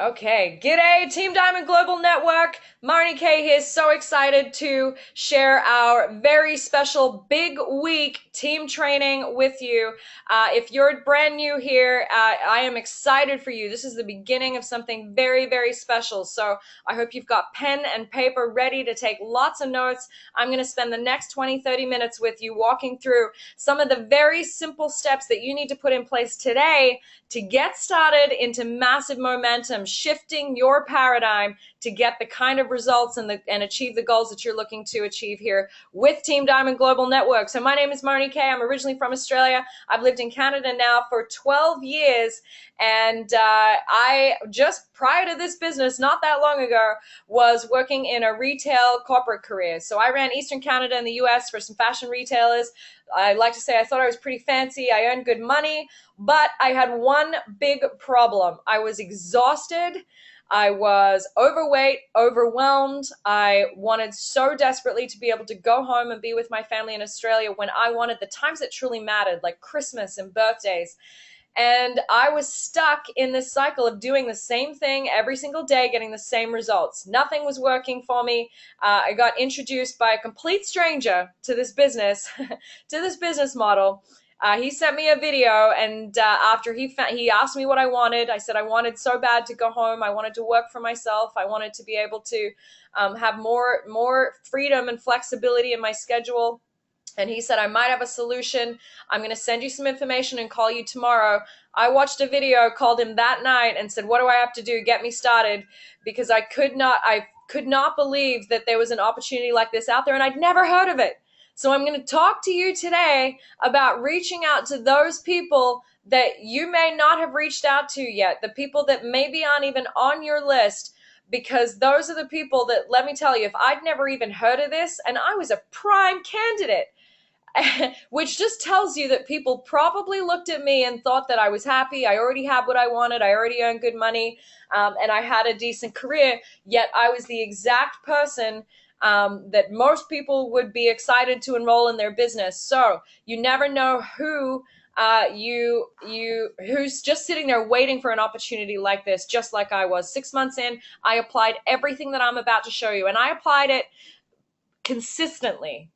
Okay, g'day, Team Diamond Global Network. Marnie K here, so excited to share our very special big week team training with you. If you're brand new here, I am excited for you. This is the beginning of something very, very special. So I hope you've got pen and paper ready to take lots of notes. I'm going to spend the next 20, 30 minutes with you walking through some of the very simple steps that you need to put in place today to get started into massive momentum, shifting your paradigm to get the kind of results and achieve the goals that you're looking to achieve here with Team Diamond Global Network. So my name is Marnie K. I'm originally from Australia. I've lived in Canada now for 12 years. And I just prior to this business, not that long ago, was working in a retail corporate career. So I ran Eastern Canada and the US for some fashion retailers. I like to say I thought I was pretty fancy. I earned good money, but I had one big problem. I was exhausted. I was overweight, overwhelmed. I wanted so desperately to be able to go home and be with my family in Australia when I wanted the times that truly mattered, like Christmas and birthdays. And I was stuck in this cycle of doing the same thing every single day, getting the same results. Nothing was working for me. I got introduced by a complete stranger to this business, to this business model. He sent me a video, and after he asked me what I wanted, I said I wanted so bad to go home. I wanted to work for myself. I wanted to be able to have more freedom and flexibility in my schedule. And he said, I might have a solution. I'm going to send you some information and call you tomorrow. I watched a video, called him that night and said, what do I have to do? Get me started. Because I could not believe that there was an opportunity like this out there, and I'd never heard of it. So I'm going to talk to you today about reaching out to those people that you may not have reached out to yet, the people that maybe aren't even on your list, because those are the people that, let me tell you, if I'd never even heard of this and I was a prime candidate, which just tells you that people probably looked at me and thought that I was happy. I already had what I wanted. I already earned good money, and I had a decent career, yet I was the exact person that most people would be excited to enroll in their business. So you never know who's just sitting there waiting for an opportunity like this, just like I was. 6 months in, I applied everything that I'm about to show you, and I applied it consistently.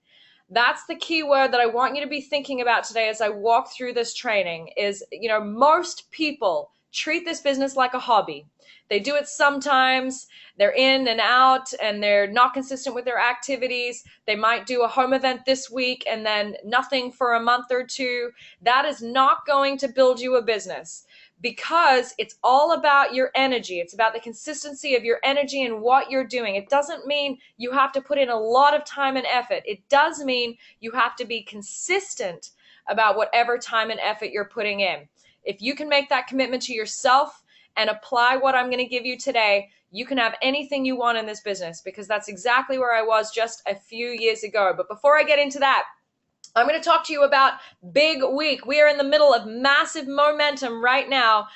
That's the key word that I want you to be thinking about today as I walk through this training is, most people treat this business like a hobby. They do it sometimes, they're in and out, and they're not consistent with their activities. They might do a home event this week and then nothing for a month or two. That is not going to build you a business, because it's all about your energy. It's about the consistency of your energy and what you're doing. It doesn't mean you have to put in a lot of time and effort. It does mean you have to be consistent about whatever time and effort you're putting in. If you can make that commitment to yourself and apply what I'm going to give you today, you can have anything you want in this business, because that's exactly where I was just a few years ago. But before I get into that, I'm going to talk to you about Big Week. We are in the middle of massive momentum right now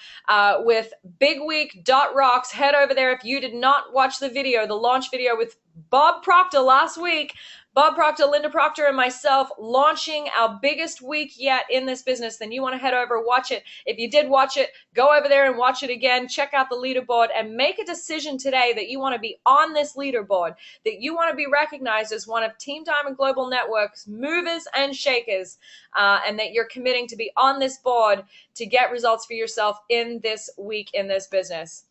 with bigweek.rocks. Head over there if you did not watch the video, the launch video with Bob Proctor last week. Bob Proctor, Linda Proctor, and myself launching our biggest week yet in this business. Then you want to head over, watch it. If you did watch it, go over there and watch it again. Check out the leaderboard and make a decision today that you want to be on this leaderboard, that you want to be recognized as one of Team Diamond Global Network's movers and shakers, and that you're committing to be on this board to get results for yourself in this week in this business.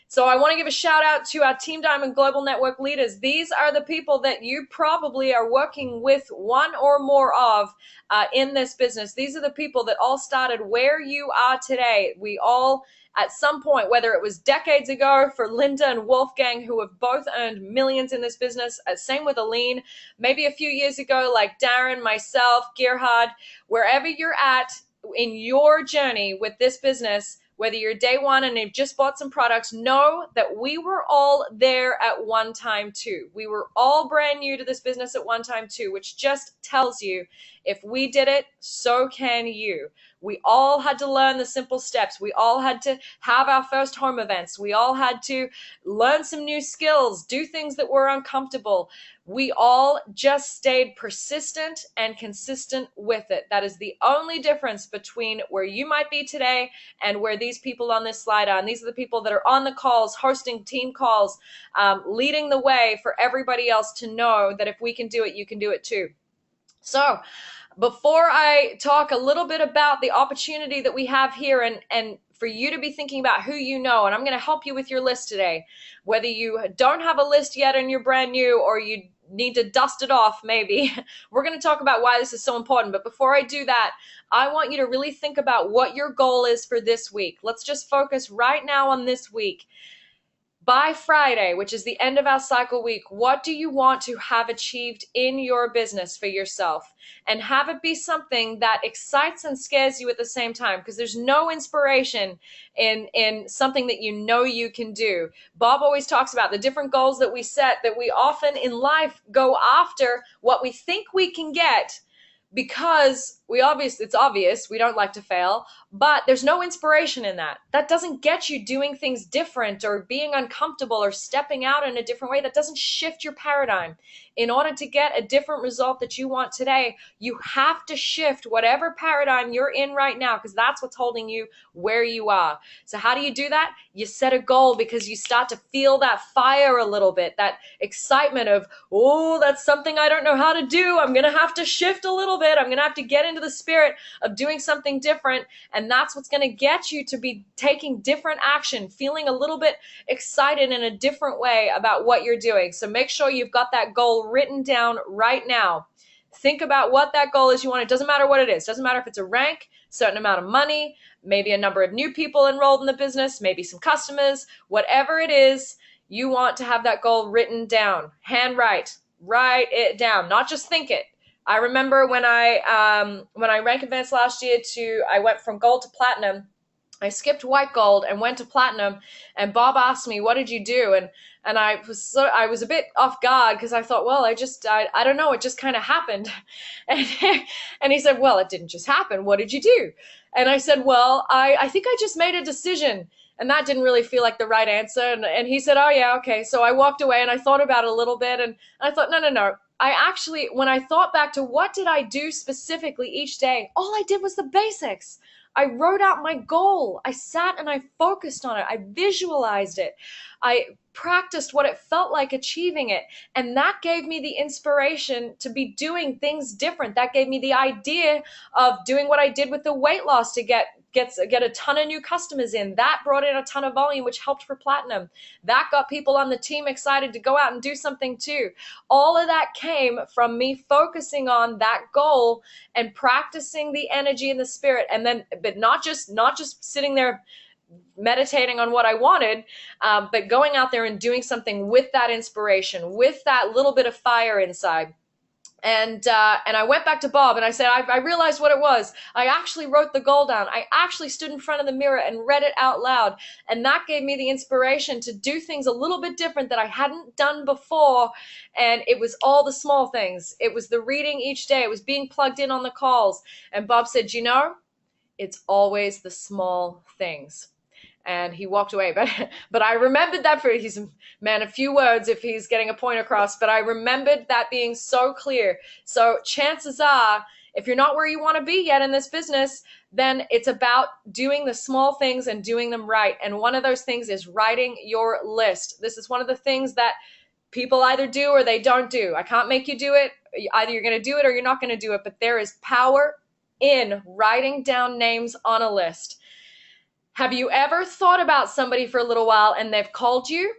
So I want to give a shout out to our Team Diamond Global Network leaders. These are the people that you probably are working with one or more of in this business. These are the people that all started where you are today. We all, at some point, whether it was decades ago for Linda and Wolfgang, who have both earned millions in this business, same with Aline, maybe a few years ago, like Darren, myself, Gerhard, wherever you're at in your journey with this business, whether you're day one and you've just bought some products, know that we were all there at one time too. We were all brand new to this business at one time too, which just tells you If we did it, so can you. We all had to learn the simple steps. We all had to have our first home events. We all had to learn some new skills, do things that were uncomfortable. We all just stayed persistent and consistent with it. That is the only difference between where you might be today and where these people on this slide are. And these are the people that are on the calls, hosting team calls, leading the way for everybody else to know that if we can do it, you can do it too. So before I talk a little bit about the opportunity that we have here and for you to be thinking about who you know, and I'm going to help you with your list today, whether you don't have a list yet and you're brand new or you need to dust it off maybe, we're going to talk about why this is so important. But before I do that, I want you to really think about what your goal is for this week. Let's just focus right now on this week. By Friday, which is the end of our cycle week, what do you want to have achieved in your business for yourself? And have it be something that excites and scares you at the same time, because there's no inspiration in something that you know you can do. Bob always talks about the different goals that we set, that we often in life go after what we think we can get, because it's obvious we don't like to fail, but there's no inspiration in that. That doesn't get you doing things different or being uncomfortable or stepping out in a different way. That doesn't shift your paradigm. In order to get a different result that you want today, you have to shift whatever paradigm you're in right now, because that's what's holding you where you are. So how do you do that? You set a goal, because you start to feel that fire a little bit, that excitement of, oh, that's something I don't know how to do. I'm going to have to shift a little bit. I'm going to have to get into the spirit of doing something different. And that's what's going to get you to be taking different action, feeling a little bit excited in a different way about what you're doing. So make sure you've got that goal written down right now. Think about what that goal is you want. It doesn't matter what it is. It doesn't matter if it's a rank, certain amount of money, maybe a number of new people enrolled in the business, maybe some customers, whatever it is, you want to have that goal written down. Write it down, not just think it. I remember when I rank advanced last year I went from gold to platinum. I skipped white gold and went to platinum, and Bob asked me, what did you do? And I was a bit off guard, because I thought, well, I don't know, it just kind of happened. And he said, well, it didn't just happen. What did you do? And I said, well, I think I just made a decision. And that didn't really feel like the right answer. And he said, oh yeah, okay. So I walked away and I thought about it a little bit, and I thought, no. When I thought back to what did I do specifically each day, all I did was the basics. I wrote out my goal. I sat and I focused on it. I visualized it. I practiced what it felt like achieving it. And that gave me the inspiration to be doing things different. That gave me the idea of doing what I did with the weight loss to get a ton of new customers in. That brought in a ton of volume, which helped for platinum. That got people on the team excited to go out and do something too. All of that came from me focusing on that goal and practicing the energy and the spirit. And then, but not just sitting there meditating on what I wanted, but going out there and doing something with that inspiration, with that little bit of fire inside. And I went back to Bob and I said, I realized what it was. I actually wrote the goal down. I actually stood in front of the mirror and read it out loud. And that gave me the inspiration to do things a little bit different that I hadn't done before. And it was all the small things. It was the reading each day. It was being plugged in on the calls. And Bob said, it's always the small things. And he walked away. But I remembered that he's a man of few words if he's getting a point across, but I remembered that being so clear. So chances are, if you're not where you want to be yet in this business, then it's about doing the small things and doing them right. And one of those things is writing your list. This is one of the things that people either do or they don't do. I can't make you do it. Either you're going to do it or you're not going to do it, but there is power in writing down names on a list. Have you ever thought about somebody for a little while and they've called you?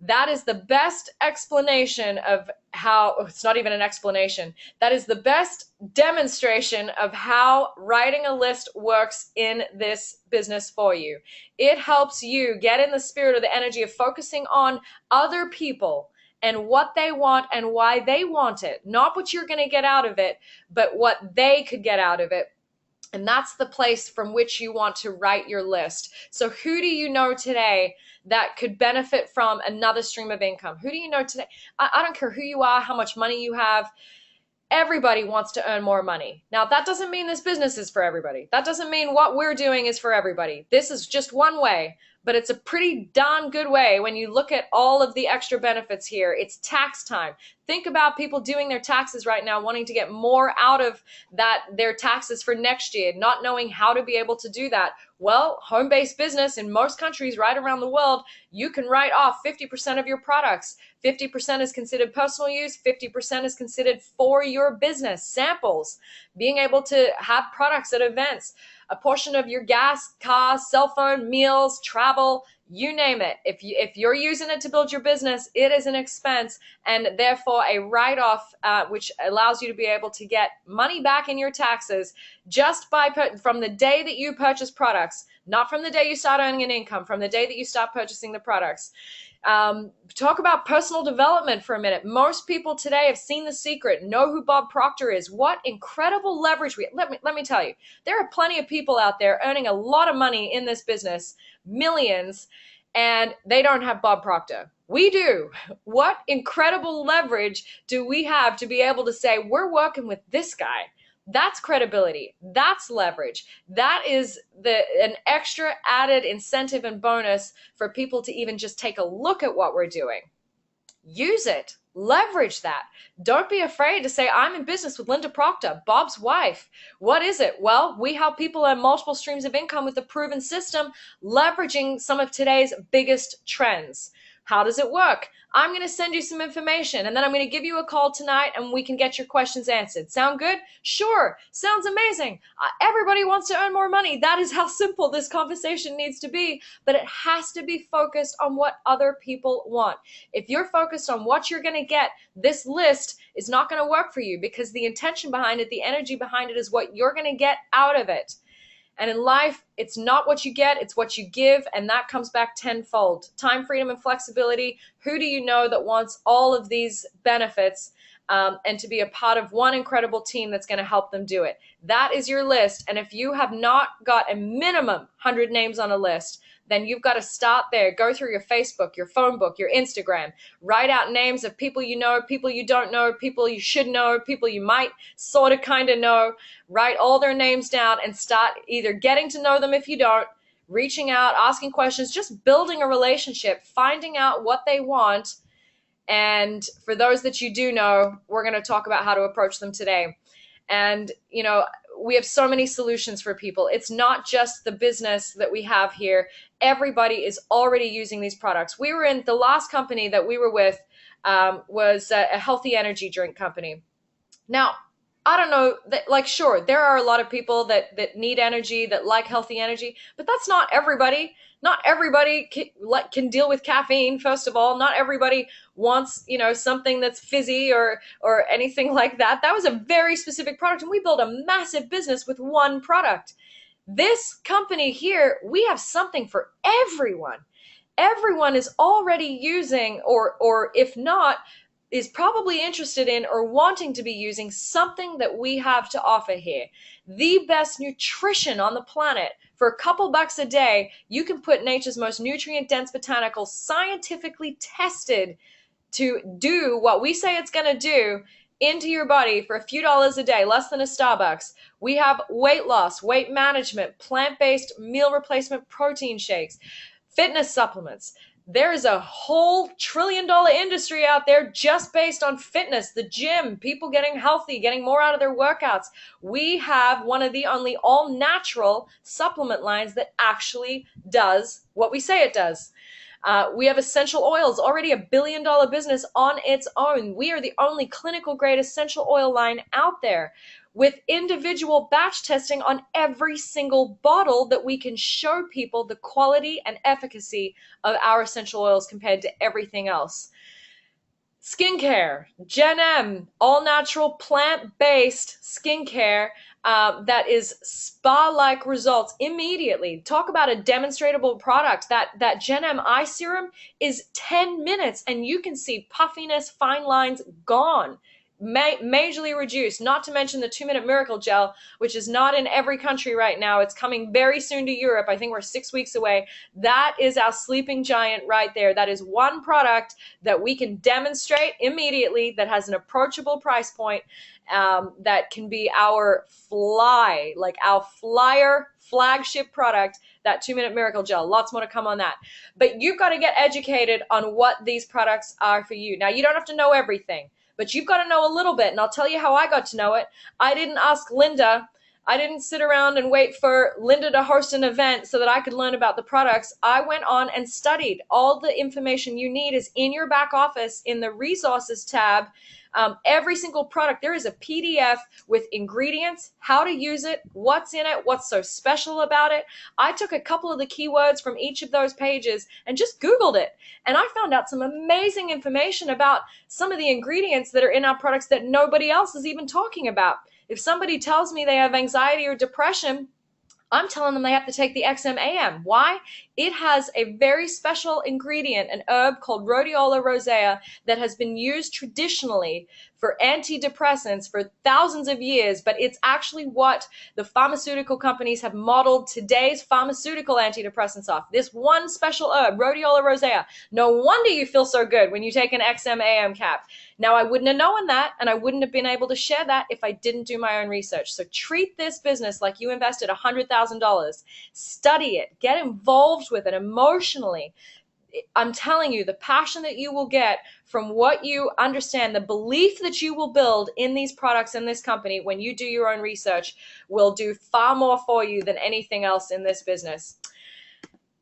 That is the best explanation of how, it's not even an explanation, that is the best demonstration of how writing a list works in this business for you. It helps you get in the spirit or the energy of focusing on other people and what they want and why they want it. Not what you're going to get out of it, but what they could get out of it. And that's the place from which you want to write your list. So who do you know today that could benefit from another stream of income? Who do you know today? I don't care who you are, how much money you have. Everybody wants to earn more money. Now, that doesn't mean this business is for everybody. That doesn't mean what we're doing is for everybody. This is just one way, but it's a pretty darn good way when you look at all of the extra benefits here. It's tax time. Think about people doing their taxes right now, wanting to get more out of their taxes for next year, not knowing how to be able to do that. Well, home-based business in most countries right around the world, you can write off 50% of your products. 50% is considered personal use, 50% is considered for your business. Samples, being able to have products at events, a portion of your gas, car, cell phone, meals, travel, you name it. If you're using it to build your business, it is an expense, and therefore a write-off, which allows you to be able to get money back in your taxes just from the day that you purchase products, not from the day you start earning an income, from the day that you start purchasing the products. Talk about personal development for a minute. Most people today have seen The Secret, know who Bob Proctor is. What incredible leverage let me tell you, there are plenty of people out there earning a lot of money in this business, millions, and they don't have Bob Proctor. We do. What incredible leverage do we have to be able to say, we're working with this guy? That's credibility. That's leverage. That is an extra added incentive and bonus for people to even just take a look at what we're doing. Use it. Leverage that. Don't be afraid to say, I'm in business with Linda Proctor, Bob's wife. What is it? Well, we help people earn multiple streams of income with a proven system, leveraging some of today's biggest trends. How does it work? I'm going to send you some information, and then I'm going to give you a call tonight, and we can get your questions answered. Sound good? Sure. Sounds amazing. Everybody wants to earn more money. That is how simple this conversation needs to be, but it has to be focused on what other people want. If you're focused on what you're going to get, this list is not going to work for you, because the intention behind it, the energy behind it, is what you're going to get out of it. And in life, it's not what you get, it's what you give, and that comes back tenfold. Time, freedom, and flexibility. Who do you know that wants all of these benefits and to be a part of one incredible team that's going to help them do it? That is your list. And if you have not got a minimum 100 names on a list, then you've got to start there. Go through your Facebook, your phone book, your Instagram. Write out names of people you know, people you don't know, people you should know, people you might sort of kind of know. Write all their names down and start either getting to know them if you don't, reaching out, asking questions, just building a relationship, finding out what they want. And for those that you do know, we're going to talk about how to approach them today. And, you know, we have so many solutions for people. It's not just the business that we have here. Everybody is already using these products. We were in the last company that we were with was a healthy energy drink company. Now, I don't know, sure, there are a lot of people that need energy, that like healthy energy, but that's not everybody. Not everybody can deal with caffeine, first of all. Not everybody wants, something that's fizzy or anything like that. That was a very specific product, and we built a massive business with one product. This company here, we have something for everyone. Everyone is already using, or if not, is probably interested in or wanting to be using something that we have to offer here. The best nutrition on the planet. For a couple bucks a day, you can put nature's most nutrient-dense botanicals, scientifically tested to do what we say it's going to do, into your body for a few dollars a day, less than a Starbucks. We have weight loss, weight management, plant-based meal replacement protein shakes, fitness supplements. There is a whole $1 trillion industry out there just based on fitness, the gym, people getting healthy, getting more out of their workouts. We have one of the only all-natural supplement lines that actually does what we say it does. We have essential oils, already a $1 billion business on its own. We are the only clinical grade essential oil line out there, with individual batch testing on every single bottle, that we can show people the quality and efficacy of our essential oils compared to everything else. Skincare, Gen M, all natural plant-based skincare that is spa-like results immediately. Talk about a demonstratable product. That Gen M eye serum is 10 minutes and you can see puffiness, fine lines gone. Majorly reduced, not to mention the 2-minute miracle gel, which is not in every country right now. It's coming very soon to Europe. I think we're 6 weeks away. That is our sleeping giant right there. That is one product that we can demonstrate immediately, that has an approachable price point, that can be our like our flagship product, that 2-minute miracle gel. Lots more to come on that. But you've got to get educated on what these products are for you. Now, you don't have to know everything, but you've got to know a little bit. And I'll tell you how I got to know it. I didn't ask Linda. I didn't sit around and wait for Linda to host an event so that I could learn about the products. I went on and studied. All the information you need is in your back office in the resources tab. Every single product, there is a PDF with ingredients, how to use it, what's in it, what's so special about it. I took a couple of the keywords from each of those pages and just Googled it. And I found out some amazing information about some of the ingredients that are in our products that nobody else is even talking about. If somebody tells me they have anxiety or depression, I'm telling them they have to take the XMAM. Why? It has a very special ingredient, an herb called Rhodiola rosea, that has been used traditionally for antidepressants for thousands of years, but it's actually what the pharmaceutical companies have modeled today's pharmaceutical antidepressants off. This one special herb, Rhodiola rosea. No wonder you feel so good when you take an XMAM cap. Now, I wouldn't have known that, and I wouldn't have been able to share that if I didn't do my own research. So treat this business like you invested $100,000. Study it. Get involved with it emotionally. I'm telling you, the passion that you will get from what you understand, the belief that you will build in these products in this company when you do your own research will do far more for you than anything else in this business.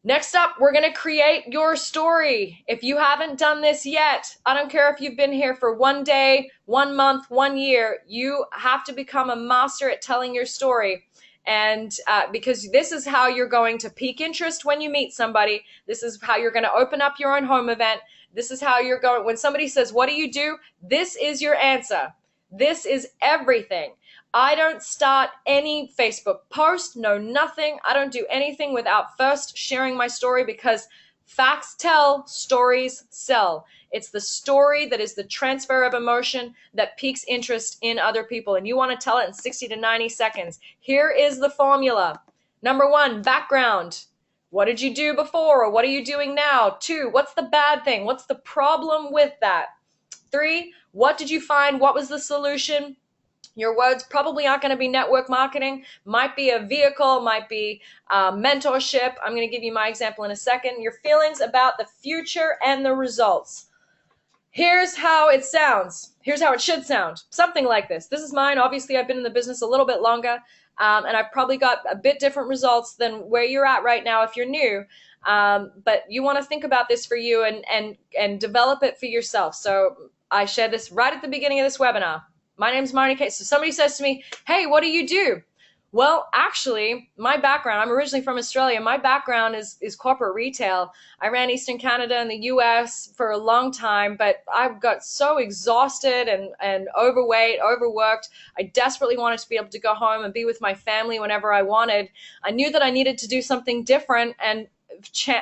Next up, we're going to create your story. If you haven't done this yet, I don't care if you've been here for 1 day, 1 month, 1 year, you have to become a master at telling your story. And because this is how you're going to pique interest when you meet somebody. This is how you're going to open up your own home event. This is how you're going, when somebody says, what do you do? This is your answer. This is everything. I don't start any Facebook post, no nothing. I don't do anything without first sharing my story, because facts tell, stories sell. It's the story that is the transfer of emotion that piques interest in other people, and you want to tell it in 60 to 90 seconds. Here is the formula. Number 1, background. What did you do before, or what are you doing now? 2, what's the bad thing? What's the problem with that? 3, what did you find? What was the solution? Your words probably aren't going to be network marketing, might be a vehicle, might be mentorship. I'm going to give you my example in a second. Your feelings about the future and the results. Here's how it sounds. Here's how it should sound. Something like this. This is mine. Obviously, I've been in the business a little bit longer, and I've probably got a bit different results than where you're at right now if you're new. But you want to think about this for you and develop it for yourself. So I shared this right at the beginning of this webinar. My name's Marnie K. So somebody says to me, hey, what do you do? Well, actually, my background, I'm originally from Australia. My background is corporate retail. I ran Eastern Canada and the US for a long time, but I got so exhausted and overweight, overworked. I desperately wanted to be able to go home and be with my family whenever I wanted. I knew that I needed to do something different, and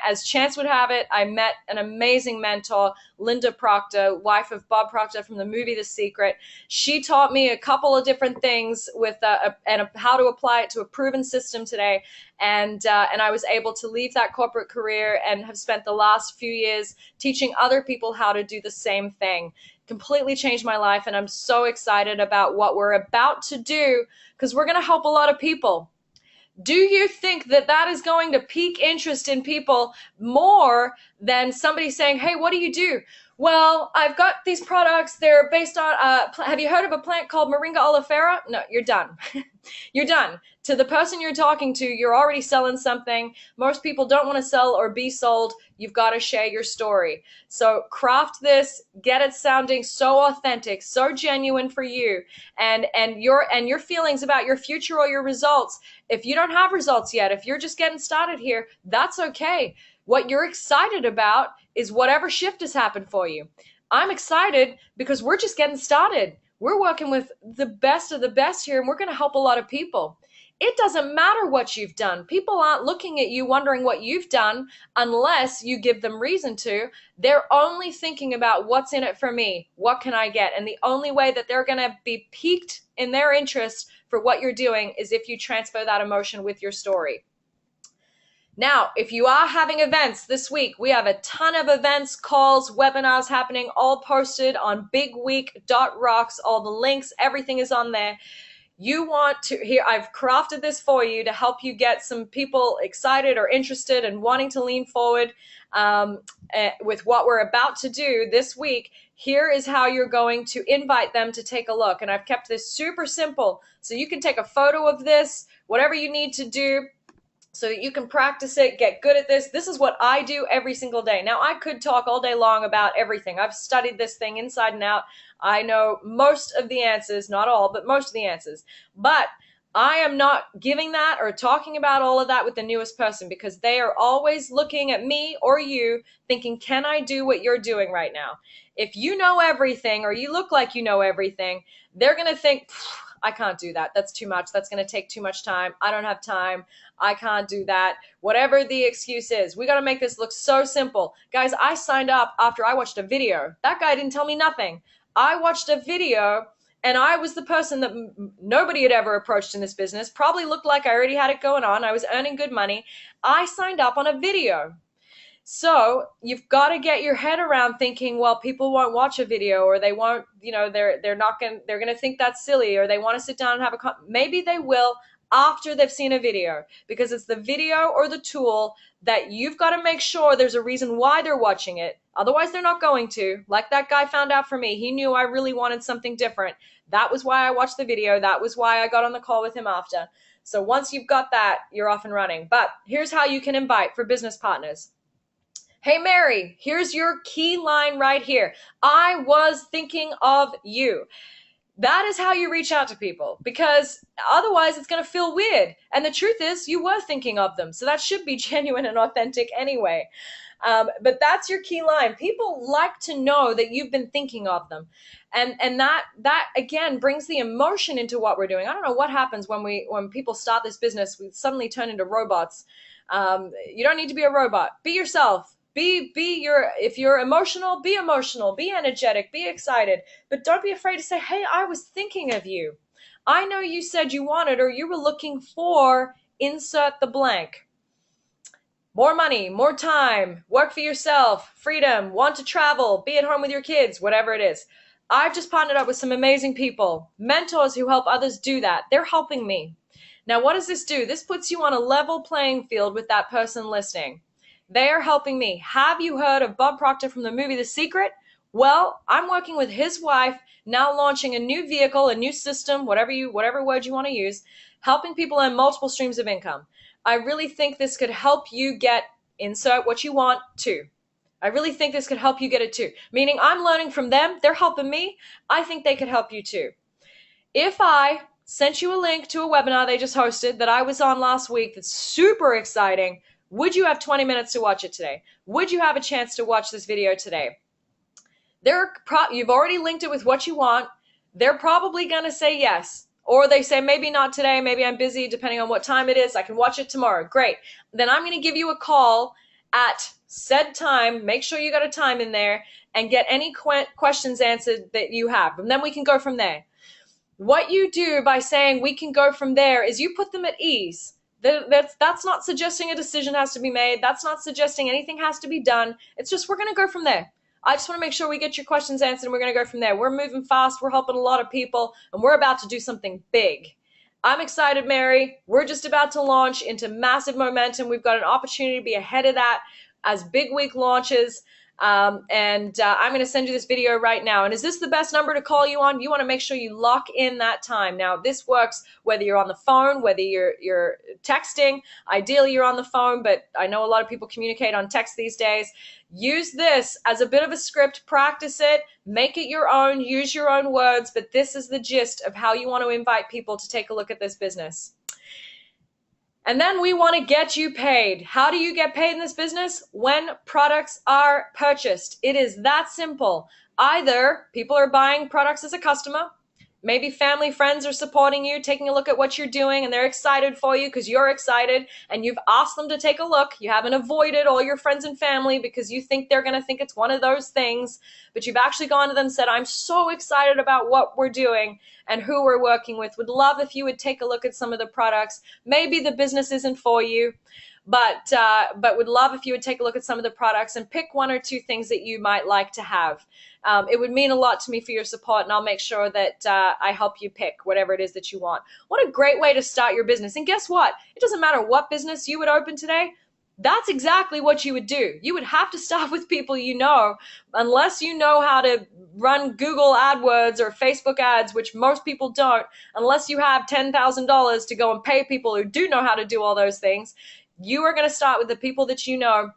as chance would have it, I met an amazing mentor, Linda Proctor, wife of Bob Proctor from the movie The Secret. She taught me a couple of different things with how to apply it to a proven system today. And I was able to leave that corporate career and have spent the last few years teaching other people how to do the same thing. Completely changed my life, and I'm so excited about what we're about to do, because we're going to help a lot of people. Do you think that that is going to pique interest in people more than somebody saying, hey, what do you do? Well, I've got these products. They're based on, have you heard of a plant called Moringa oleifera? No, you're done. You're done. To the person you're talking to, you're already selling something. Most people don't want to sell or be sold. You've got to share your story. So craft this, get it sounding so authentic, so genuine for you, and your feelings about your future or your results. If you don't have results yet, if you're just getting started here, that's okay. What you're excited about is whatever shift has happened for you. I'm excited because we're just getting started. We're working with the best of the best here, and we're going to help a lot of people. It doesn't matter what you've done. People aren't looking at you wondering what you've done unless you give them reason to. They're only thinking about what's in it for me. What can I get? And the only way that they're going to be piqued in their interest for what you're doing is if you transfer that emotion with your story. Now, if you are having events this week, we have a ton of events, calls, webinars happening, all posted on bigweek.rocks. All the links, everything is on there. You want to here, I've crafted this for you to help you get some people excited or interested and wanting to lean forward with what we're about to do this week. Here is how you're going to invite them to take a look. And I've kept this super simple. So you can take a photo of this, whatever you need to do, so that you can practice it, get good at this. This is what I do every single day. Now, I could talk all day long about everything. I've studied this thing inside and out. I know most of the answers, not all, but most of the answers. But I am not giving that or talking about all of that with the newest person, because they are always looking at me or you thinking, can I do what you're doing right now? If you know everything or you look like you know everything, they're going to think, I can't do that. That's too much. That's going to take too much time. I don't have time. I can't do that. Whatever the excuse is, we got to make this look so simple. Guys, I signed up after I watched a video. That guy didn't tell me nothing. I watched a video and I was the person that nobody had ever approached in this business. Probably looked like I already had it going on. I was earning good money. I signed up on a video. So you've got to get your head around thinking, well, people won't watch a video, or they won't, they're going to think that's silly, or they want to sit down and have maybe they will after they've seen a video, because it's the video or the tool that you've got to make sure there's a reason why they're watching it. Otherwise, they're not going to. Like that guy found out for me. He knew I really wanted something different. That was why I watched the video. That was why I got on the call with him after. So once you've got that, you're off and running. But here's how you can invite for business partners. Hey, Mary, here's your key line right here. I was thinking of you. That is how you reach out to people, because otherwise it's going to feel weird. And the truth is, you were thinking of them. So that should be genuine and authentic anyway. But that's your key line. People like to know that you've been thinking of them. And that again brings the emotion into what we're doing. I don't know what happens when people start this business, we suddenly turn into robots. You don't need to be a robot. Be yourself. If you're emotional, be energetic, be excited, but don't be afraid to say, hey, I was thinking of you. I know you said you wanted, or you were looking for, insert the blank. More money, more time, work for yourself, freedom, want to travel, be at home with your kids, whatever it is. I've just partnered up with some amazing people, mentors who help others do that. They're helping me. Now, what does this do? This puts you on a level playing field with that person listening. They are helping me. Have you heard of Bob Proctor from the movie The Secret? Well, I'm working with his wife, now launching a new vehicle, a new system, whatever word you want to use, helping people earn multiple streams of income. I really think this could help you get, insert what you want to. I really think this could help you get it too. Meaning I'm learning from them. They're helping me. I think they could help you too. If I sent you a link to a webinar they just hosted that I was on last week that's super exciting, would you have 20 minutes to watch it today? Would you have a chance to watch this video today? You've already linked it with what you want. They're probably going to say yes. Or they say, maybe not today, maybe I'm busy, depending on what time it is. I can watch it tomorrow. Great. Then I'm going to give you a call at said time. Make sure you got a time in there and get any questions answered that you have. And then we can go from there. What you do by saying we can go from there is you put them at ease. That's not suggesting a decision has to be made. That's not suggesting anything has to be done. It's just, we're going to go from there. I just want to make sure we get your questions answered, and we're going to go from there. We're moving fast. We're helping a lot of people, and we're about to do something big. I'm excited, Mary. We're just about to launch into massive momentum. We've got an opportunity to be ahead of that as big week launches. I'm going to send you this video right now. And is this the best number to call you on? You want to make sure you lock in that time. Now, this works whether you're on the phone, whether you're texting. Ideally, you're on the phone, but I know a lot of people communicate on text these days. Use this as a bit of a script. Practice it. Make it your own. Use your own words. But this is the gist of how you want to invite people to take a look at this business. And then we want to get you paid. How do you get paid in this business? When products are purchased. It is that simple. Either people are buying products as a customer, maybe family, friends are supporting you, taking a look at what you're doing, and they're excited for you because you're excited, and you've asked them to take a look. You haven't avoided all your friends and family because you think they're going to think it's one of those things, but you've actually gone to them and said, I'm so excited about what we're doing and who we're working with. Would love if you would take a look at some of the products. Maybe the business isn't for you, but would love if you would take a look at some of the products and pick one or two things that you might like to have. It would mean a lot to me for your support, and I'll make sure that I help you pick whatever it is that you want. What a great way to start your business. And guess what? It doesn't matter what business you would open today. That's exactly what you would do. You would have to start with people you know, unless you know how to run Google AdWords or Facebook ads, which most people don't, unless you have $10,000 to go and pay people who do know how to do all those things. You are going to start with the people that you know.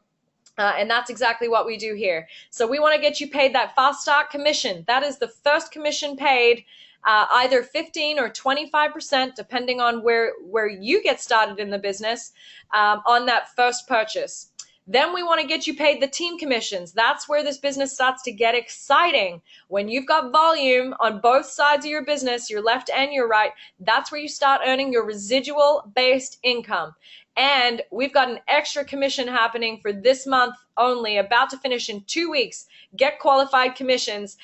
And that's exactly what we do here. So we want to get you paid that fast start commission. That is the first commission paid, either 15 or 25%, depending on where you get started in the business, on that first purchase. Then we want to get you paid the team commissions. That's where this business starts to get exciting. When you've got volume on both sides of your business, your left and your right, that's where you start earning your residual-based income. And we've got an extra commission happening for this month only, about to finish in 2 weeks. Get qualified commissions,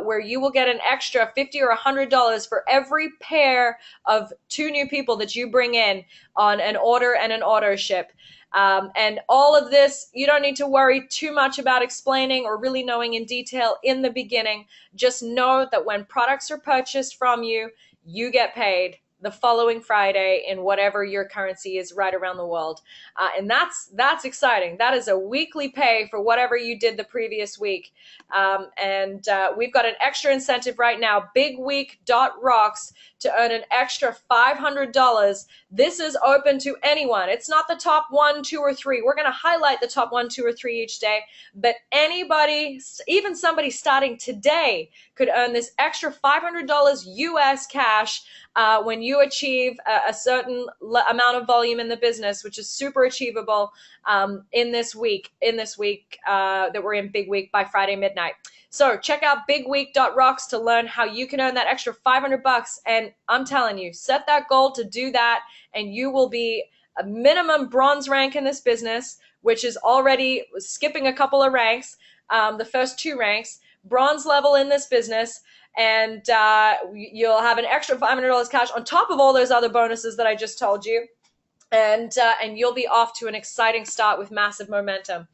where you will get an extra $50 or $100 for every pair of 2 new people that you bring in on an order and an auto ship. And all of this, you don't need to worry too much about explaining or really knowing in detail in the beginning. Just know that when products are purchased from you, you get paid the following Friday in whatever your currency is right around the world. And that's exciting. That is a weekly pay for whatever you did the previous week. We've got an extra incentive right now, bigweek.rocks, to earn an extra $500. This is open to anyone. It's not the top 1, 2, or 3. We're going to highlight the top 1, 2, or 3 each day, but anybody, even somebody starting today, could earn this extra $500 US cash when you achieve a certain amount of volume in the business, which is super achievable in this week that we're in Big Week by Friday midnight. So check out bigweek.rocks to learn how you can earn that extra $500. And I'm telling you, set that goal to do that, and you will be a minimum bronze rank in this business, which is already skipping a couple of ranks, the first 2 ranks, bronze level in this business. And you'll have an extra $500 cash on top of all those other bonuses that I just told you. And you'll be off to an exciting start with massive momentum.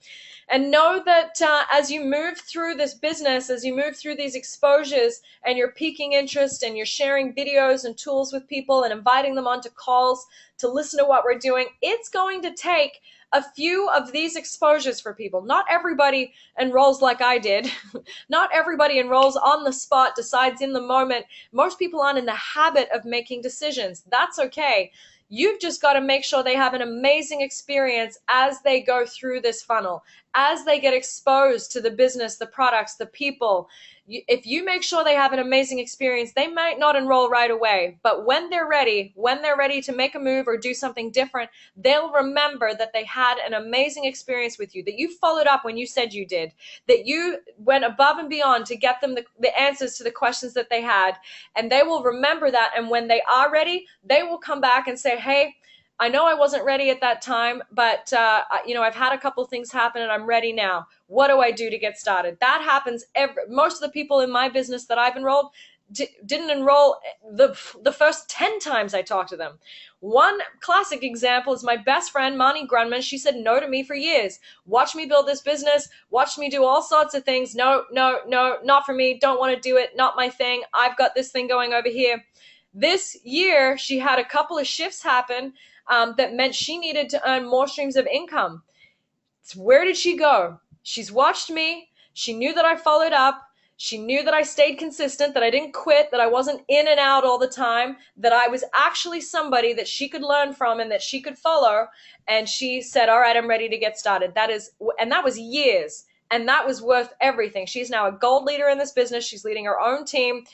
And know that as you move through this business, as you move through these exposures, and you're piquing interest and you're sharing videos and tools with people and inviting them onto calls to listen to what we're doing, it's going to take a few of these exposures for people. Not everybody enrolls like I did. Not everybody enrolls on the spot, decides in the moment. Most people aren't in the habit of making decisions. That's okay. You've just got to make sure they have an amazing experience as they go through this funnel, as they get exposed to the business, the products, the people. If you make sure they have an amazing experience, they might not enroll right away, but when they're ready to make a move or do something different, they'll remember that they had an amazing experience with you, that you followed up when you said you did, that you went above and beyond to get them the answers to the questions that they had, and they will remember that. And when they are ready, they will come back and say, hey, I know I wasn't ready at that time, but I've had a couple things happen and I'm ready now. What do I do to get started? That happens most of the people in my business that I've enrolled didn't enroll the first 10 times I talked to them. One classic example is my best friend, Marnie. She said no to me for years. Watch me build this business, watch me do all sorts of things. No, not for me. Don't want to do it. Not my thing. I've got this thing going over here. This year, she had a couple of shifts happen that meant she needed to earn more streams of income. So where did she go? She's watched me. She knew that I followed up. She knew that I stayed consistent, that I didn't quit, that I wasn't in and out all the time, that I was actually somebody that she could learn from and that she could follow. And she said, all right, I'm ready to get started. That was years. And that was worth everything. She's now a gold leader in this business. She's leading her own team.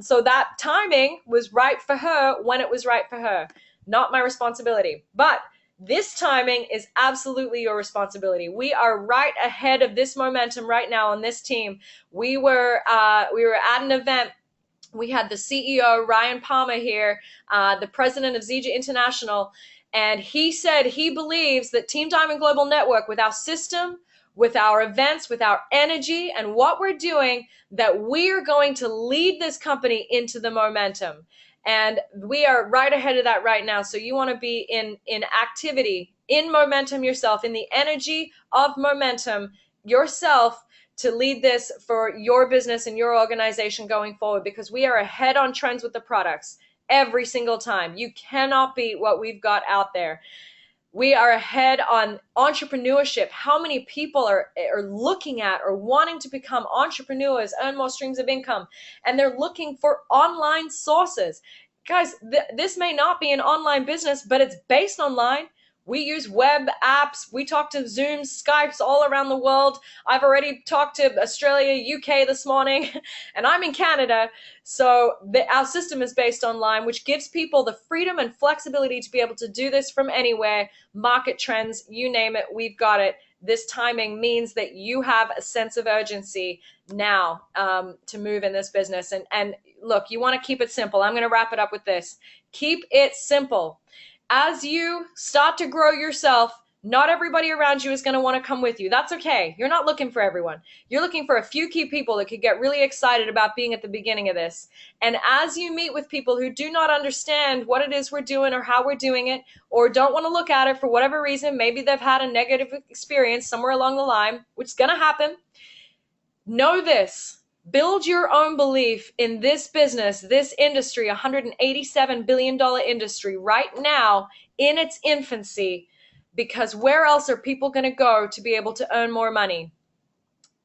So that timing was right for her when it was right for her. Not my responsibility. But this timing is absolutely your responsibility. We are right ahead of this momentum right now on this team. We were at an event. We had the CEO, Ryan Palmer, here, the president of Zija International, and he said he believes that Team Diamond Global Network, with our system, with our events, with our energy, and what we're doing, that we are going to lead this company into the momentum. And we are right ahead of that right now. So you want to be in activity in momentum yourself, in the energy of momentum yourself, to lead this for your business and your organization going forward, because we are ahead on trends with the products every single time. You cannot beat what we've got out there. We are ahead on entrepreneurship. How many people are looking at or wanting to become entrepreneurs, earn more streams of income, and they're looking for online sources. Guys, this may not be an online business, but it's based online. We use web apps. We talk to Zooms, Skypes all around the world. I've already talked to Australia, UK this morning, and I'm in Canada. So our system is based online, which gives people the freedom and flexibility to be able to do this from anywhere. Market trends, you name it, we've got it. This timing means that you have a sense of urgency now to move in this business. And look, you want to keep it simple. I'm going to wrap it up with this. Keep it simple. As you start to grow yourself, not everybody around you is going to want to come with you. That's okay. You're not looking for everyone. You're looking for a few key people that could get really excited about being at the beginning of this. And as you meet with people who do not understand what it is we're doing or how we're doing it, or don't want to look at it for whatever reason, maybe they've had a negative experience somewhere along the line, which is going to happen, know this. Build your own belief in this business, this industry, $187 billion industry right now in its infancy, because where else are people going to go to be able to earn more money?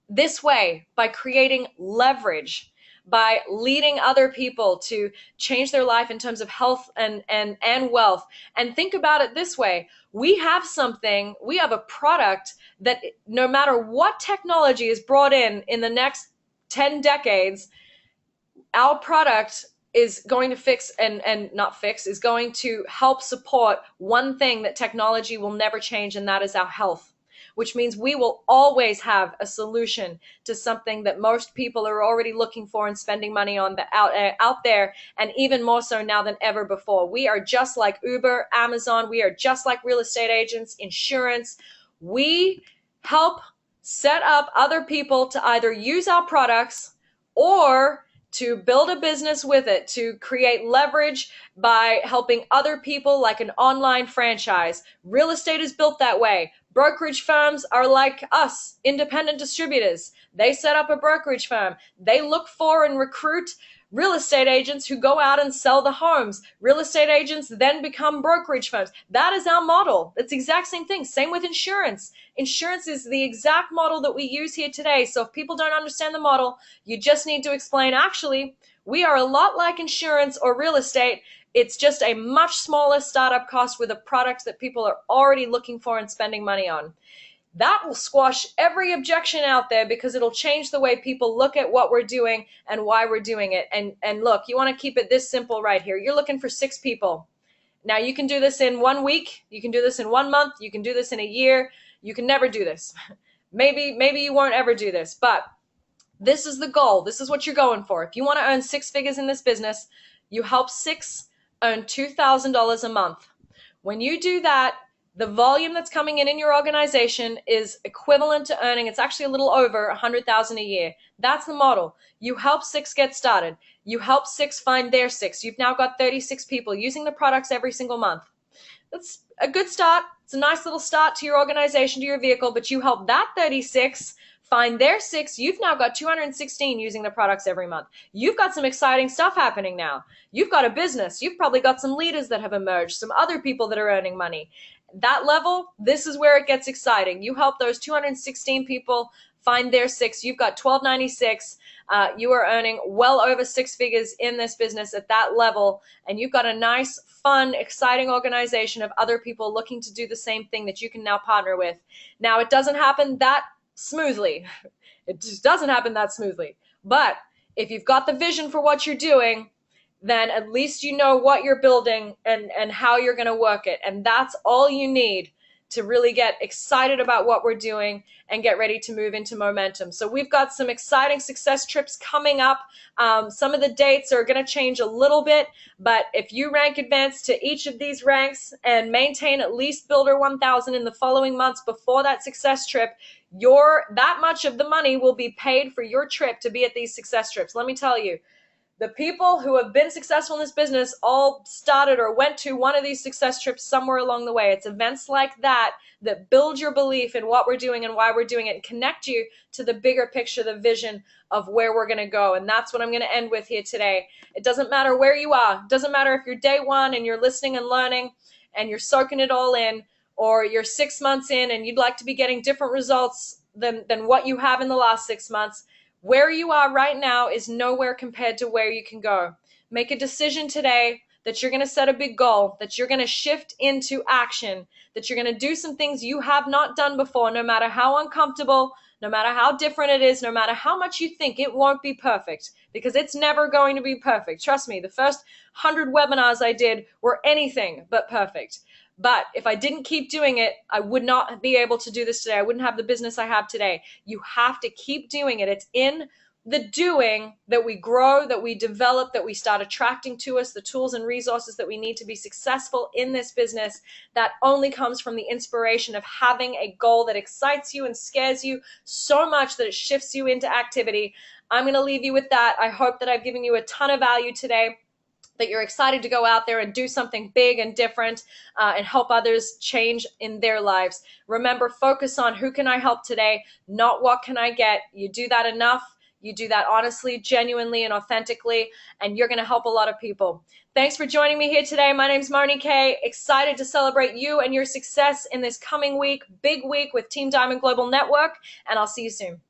This way, by creating leverage, by leading other people to change their life in terms of health and wealth. And think about it this way. We have a product that no matter what technology is brought in the next 10 decades, our product is going to is going to help support one thing that technology will never change, and that is our health, which means we will always have a solution to something that most people are already looking for and spending money on out there, and even more so now than ever before. We are just like Uber, Amazon. We are just like real estate agents, insurance. We help set up other people to either use our products or to build a business with it, to create leverage by helping other people, like an online franchise. Real estate is built that way. Brokerage firms are like us, independent distributors. They set up a brokerage firm. They look for and recruit real estate agents who go out and sell the homes. Real estate agents then become brokerage firms. That is our model. It's the exact same thing. Same with insurance. Insurance is the exact model that we use here today. So if people don't understand the model, you just need to explain, actually, we are a lot like insurance or real estate. It's just a much smaller startup cost with a product that people are already looking for and spending money on. That will squash every objection out there, because it'll change the way people look at what we're doing and why we're doing it. And look, you want to keep it this simple right here. You're looking for 6 people. Now, you can do this in 1 week. You can do this in 1 month. You can do this in a year. You can never do this. Maybe you won't ever do this, but this is the goal. This is what you're going for. If you want to earn 6 figures in this business, you help 6 earn $2,000 a month. When you do that, the volume that's coming in your organization is equivalent to earning, it's actually a little over $100,000 a year. That's the model. You help 6 get started. You help 6 find their 6. You've now got 36 people using the products every single month. That's a good start. It's a nice little start to your organization, to your vehicle, but you help that 36 find their 6. You've now got 216 using the products every month. You've got some exciting stuff happening now. You've got a business. You've probably got some leaders that have emerged, some other people that are earning money. That level, this is where it gets exciting. You help those 216 people find their 6. You've got 1296. You are earning well over 6 figures in this business at that level. And you've got a nice, fun, exciting organization of other people looking to do the same thing that you can now partner with. Now, it doesn't happen that smoothly. It just doesn't happen that smoothly. But if you've got the vision for what you're doing, then at least you know what you're building and how you're going to work it. And that's all you need to really get excited about what we're doing and get ready to move into momentum. So we've got some exciting success trips coming up. Some of the dates are going to change a little bit, but if you rank advanced to each of these ranks and maintain at least Builder 1000 in the following months before that success trip, that much of the money will be paid for your trip to be at these success trips. Let me tell you, The people who have been successful in this business all started or went to one of these success trips somewhere along the way. It's events like that that build your belief in what we're doing and why we're doing it and connect you to the bigger picture, the vision of where we're going to go. And that's what I'm going to end with here today. It doesn't matter where you are. It doesn't matter if you're day one and you're listening and learning and you're soaking it all in, or you're 6 months in and you'd like to be getting different results than what you have in the last 6 months. Where you are right now is nowhere compared to where you can go. Make a decision today that you're going to set a big goal, that you're going to shift into action, that you're going to do some things you have not done before, no matter how uncomfortable, no matter how different it is, no matter how much you think it won't be perfect, because it's never going to be perfect. Trust me, the first 100 webinars I did were anything but perfect. But if I didn't keep doing it, I would not be able to do this today. I wouldn't have the business I have today. You have to keep doing it. It's in the doing that we grow, that we develop, that we start attracting to us the tools and resources that we need to be successful in this business. That only comes from the inspiration of having a goal that excites you and scares you so much that it shifts you into activity. I'm going to leave you with that. I hope that I've given you a ton of value today, that you're excited to go out there and do something big and different and help others change in their lives. Remember, focus on who can I help today, not what can I get. You do that enough. You do that honestly, genuinely, and authentically, and you're going to help a lot of people. Thanks for joining me here today. My name's Marnie K. Excited to celebrate you and your success in this coming week, big week with Team Diamond Global Network, and I'll see you soon.